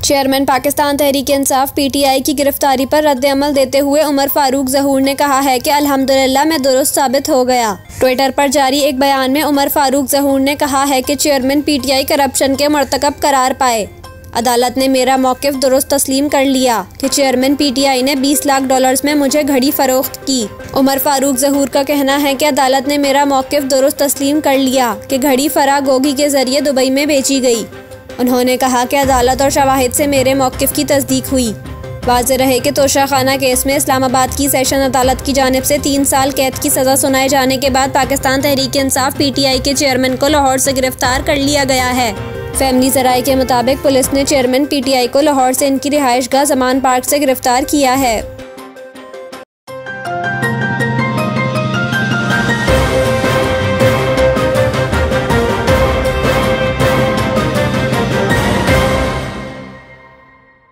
Chairman Pakistan Tehreek Insaf PTI की गिरफ्तारी पर रद्द-ए-अमल देते हुए उमर फारूक ज़हूर ने कहा है कि अल्हम्दुलिल्लाह मैं दुरुस्त साबित हो गया। ट्विटर पर जारी एक बयान में उमर फारूक ज़हूर ने कहा है कि चेयरमैन पीटीआई करप्शन के मर्तकब करार पाए। अदालत ने मेरा मौक़िफ़ दुरुस्त तस्लीम कर लिया कि चेयरमैन पीटीआई ने 20 लाख डॉलर्स में मुझे घड़ी फरोख्त की। उमर फारूक ज़हूर का कहना है कि अदालत ने मेरा मौक़िफ़ दुरुस्त तस्लीम कर लिया कि घड़ी फराह गोगी के जरिए दुबई में बेची गई। उन्होंने कहा कि अदालत और शवाहिद से मेरे मौक़िफ़ की तस्दीक हुई। वाज़ेह रहे कि तोशाखाना केस में इस्लामाबाद की सेशन अदालत की जानिब से 3 साल कैद की सज़ा सुनाए जाने के बाद पाकिस्तान तहरीक इंसाफ पीटीआई के चेयरमैन को लाहौर से गिरफ्तार कर लिया गया है। फैमिली ज़राए के मुताबिक पुलिस ने चेयरमैन पीटीआई को लाहौर से इनकी रिहाइशगाह ज़मान पार्क से गिरफ्तार किया है।